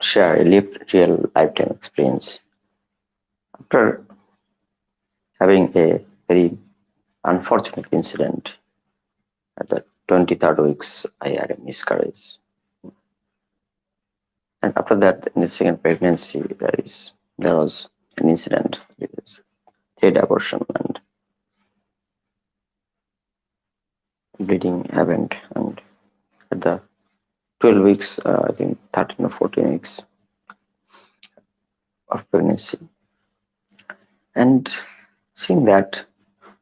share a real lifetime experience. After having a very unfortunate incident at the 23rd weeks, I had a miscarriage. And after that, in the second pregnancy, there was an incident with this third abortion, and bleeding happened. And at the 12 weeks, I think 13 or 14 weeks of pregnancy, and seeing that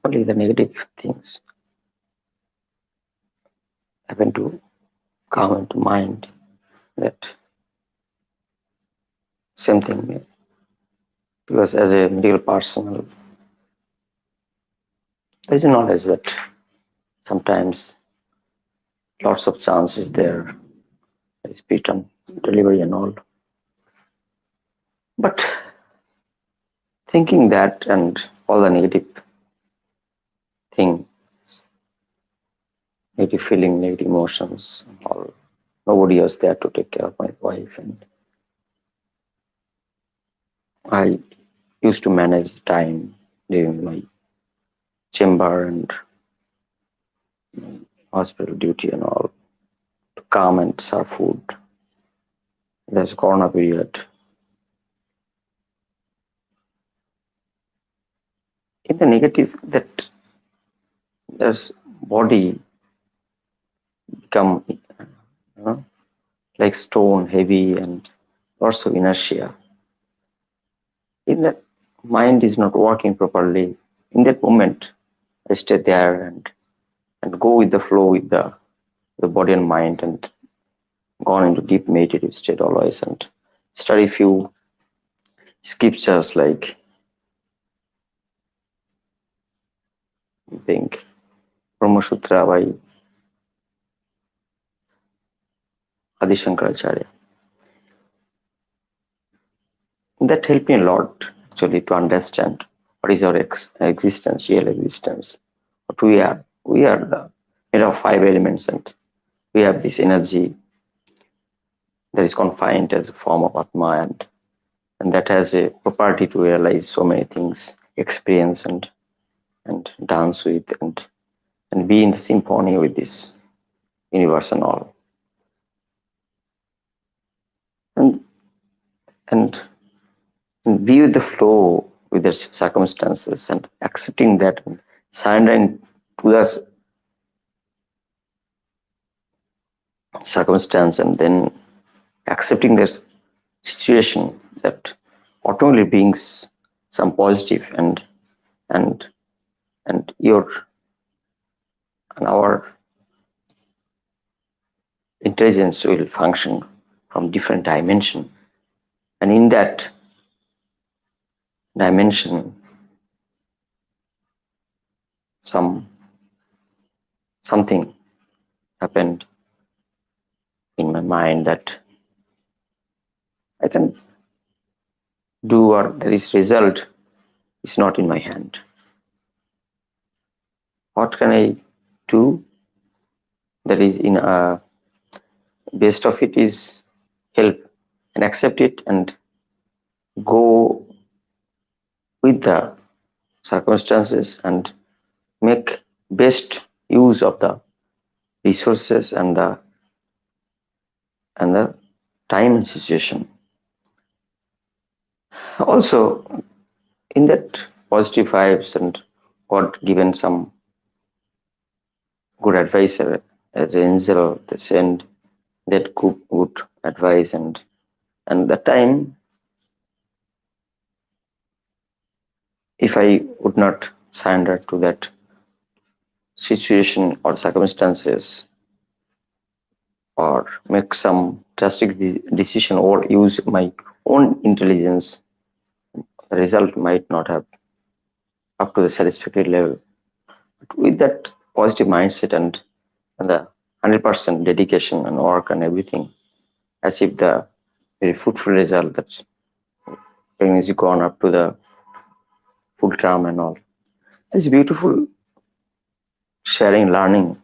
only the negative things happen to come into mind, that same thing, because as a medical personnel, there is a knowledge that sometimes lots of chances there is preterm delivery and all. But thinking that and all the negative thing, negative feeling, negative emotions, all, nobody was there to take care of my wife, and I used to manage time during my chamber and my hospital duty and all to come and serve food. There's corona period. In the negative, that there's body become like stone, heavy, and lots of inertia. In that, mind is not working properly. In that moment, I stay there and go with the flow with the body and mind, and gone into deep meditative state always, and study few scriptures like, I think, Brahma Sutra by Adi Shankaracharya. That helped me a lot actually to understand what is our existence, real existence. What we are. We are made of 5 elements, and we have this energy that is confined as a form of Atma, and that has a property to realize so many things, experience and dance with, and be in the symphony with this universe and all. And be with the flow with the circumstances, and accepting that, and surrendering to the circumstance, and then accepting this situation that automatically brings some positive, and your and our intelligence will function from different dimension, and in that dimension something happened in my mind that I can do, or there is result is not in my hand. What can I do? That is in a best of it is help and accept it, and go with the circumstances, and make best use of the resources and the time and situation. Also, in that positive vibes, and God given some good advice as an angel, they send that good advice, and the time, if I would not surrender to that situation or circumstances, or make some drastic decision, or use my own intelligence, the result might not have up to the satisfactory level. But with that positive mindset, and the 100% dedication and work and everything, achieve the very fruitful result, that's pregnancy gone up to the full term and all. It's beautiful sharing, learning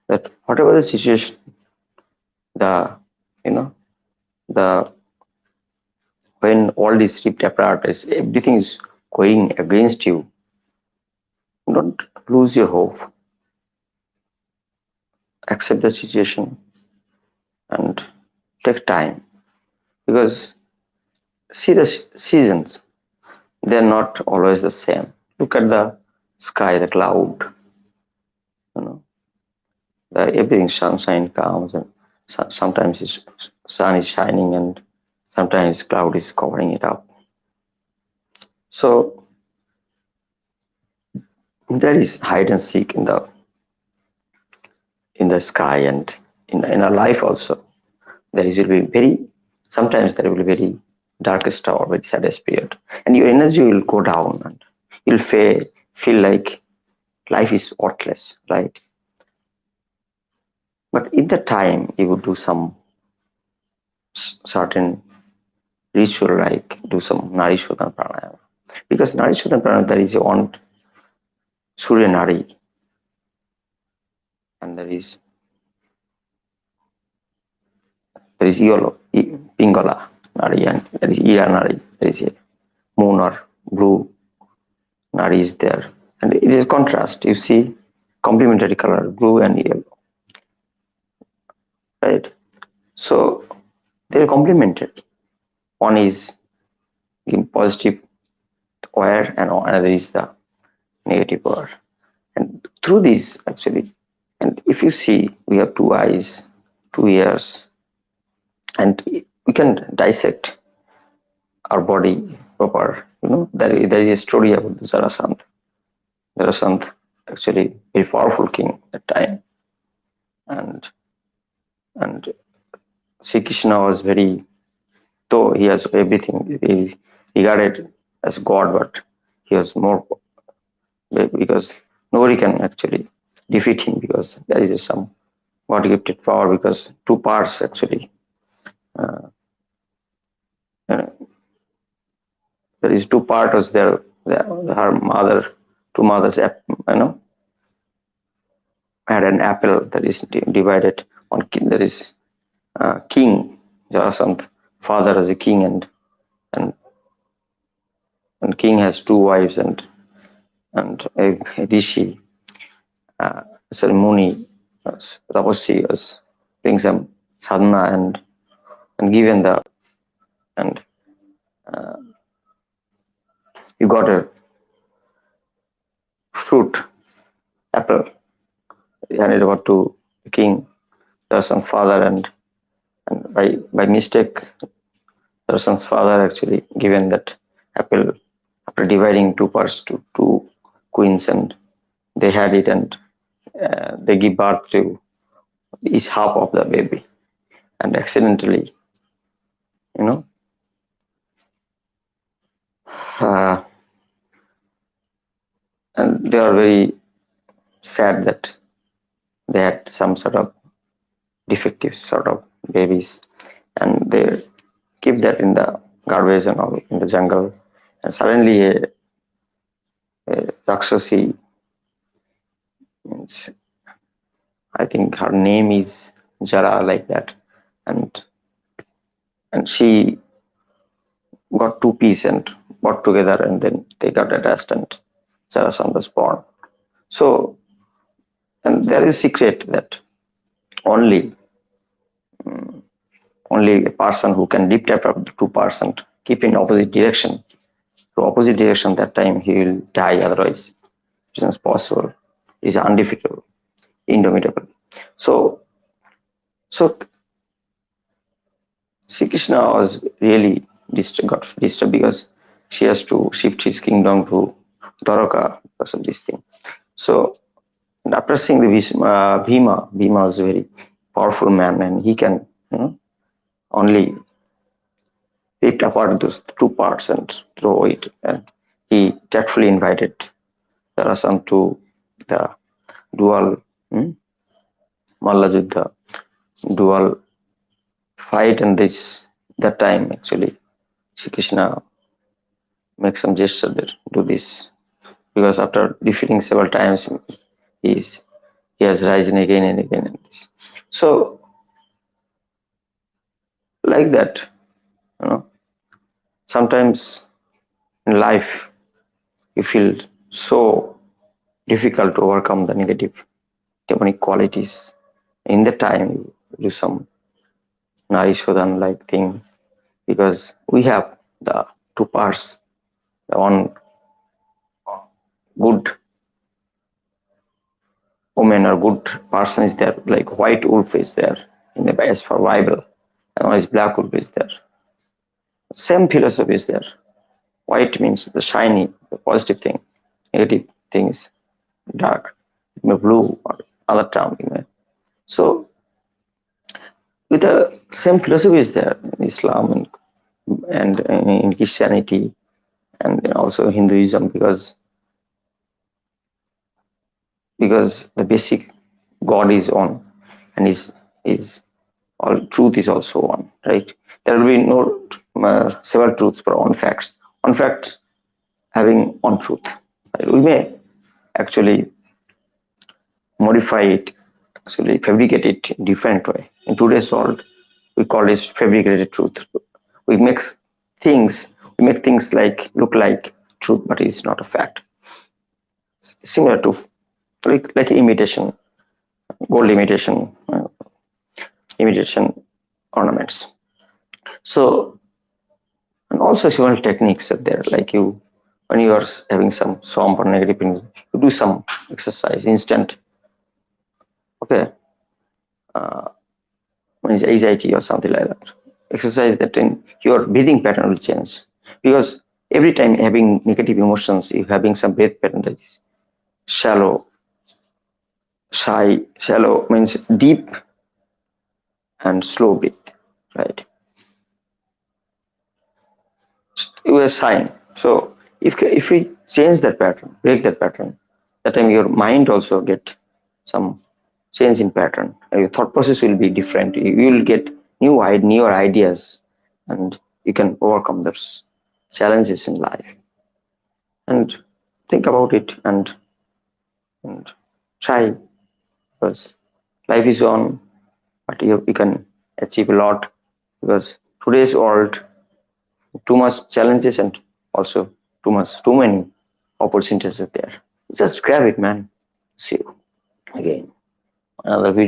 that whatever the situation, the when all is ripped apart, everything is going against you, don't lose your hope. Accept the situation and take time, because see the seasons, they're not always the same. Look at the sky, the cloud, you know, everything sunshine comes, and sometimes sun is shining and sometimes cloud is covering it up. So there is hide and seek in the sky, and in our life also. There will be sometimes there will be very darkest hour, very saddest period, and your energy will go down, and you'll feel like life is worthless, right? But in the time, you would do some certain ritual, like do some Nari Shodhan Pranayama. Because Nari Shodhan Pranayama, there is one Surya Nari, and there is Yolo, Pingala Nari, and there is Ira Nari, there is a moon or blue Nari is there. And it is contrast. You see complementary color, blue and yellow, right? So they're complemented. One is giving positive wire and another is the negative wire. And through this, actually, and if you see, we have two eyes, 2 ears, and we can dissect our body proper. There is a story about the Jarasandh. Jarasandh, actually, very powerful king at that time, and and Sri Krishna was very, though he has everything, he is regarded as God, but he was more, because nobody can actually defeat him, because there is some God gifted power, because two parts actually. Uh, uh, there is two parts there. Her mother, two mothers, had an apple that is divided on. There is king Jarasandh, father as a king, and and king has two wives, and a rishi, ceremony, Tapasya was doing some sadhana, and given the, and uh, you got a fruit, apple, handed over to the king, Darshan's father, and by mistake, Darshan's father actually given that apple after dividing two parts to two queens, and they had it, and they give birth to each half of the baby, and accidentally, you know, uh, and they are very sad that they had some sort of defective sort of babies, and they keep that in the garbage and all in the jungle, and suddenly a Rakshasi, means, I think her name is Jara, like that, and she got two pieces and brought together, and then they got attached, and Jarasandha was born. So, and there is secret that only only a person who can lift up the two parts and keep in opposite direction. So opposite direction, that time he will die, otherwise it's not possible. Is undefeatable, indomitable. So Sri Krishna was really got disturbed, because she has to shift his kingdom to Dwaraka because of this thing. So after seeing the Bhima was a very powerful man, and he can, only rip apart those two parts and throw it. And he tactfully invited Jarasandh to the dual, Malla Juddha, dual fight, and that time actually Sri Krishna makes some gesture there, do this, because after defeating several times, he's he has risen again and again. And this. So like that, you know, Sometimes in life you feel so difficult to overcome the negative demonic qualities. In that time you do some Narishodan like thing, because we have the two parts. The one good woman or good person is there, like white wolf is there in the as for Bible, and one is black wolf is there. Same philosophy is there. White means the shiny, the positive thing. Negative things dark. It may blue or other term. So with the same philosophy is there in Islam and in Christianity and also Hinduism, because the basic God is one, and is all truth is also one, right? There will be no several truths, but one facts. One fact having one truth. Right? We may actually modify it, actually fabricate it in different way. In today's world, we call this fabricated truth. We make things like look like truth, but it's not a fact. Similar to like imitation, gold imitation ornaments. So, and also several techniques are there, like you when you are having some somber negative things, you do some exercise instant. Okay, uh, when it's anxiety or something like that, exercise that in your breathing pattern will change, because every time having negative emotions, you having some breath pattern that is shallow. Shallow means deep and slow breath, right? You are sighing. So if we change that pattern, break that pattern, that time your mind also get some change in pattern. Your thought process will be different. You will get newer ideas, and you can overcome those challenges in life. And think about it and try, because life is on, but you can achieve a lot, because today's world too much challenges and also too many opportunities are there. Just grab it, man. See you again another video.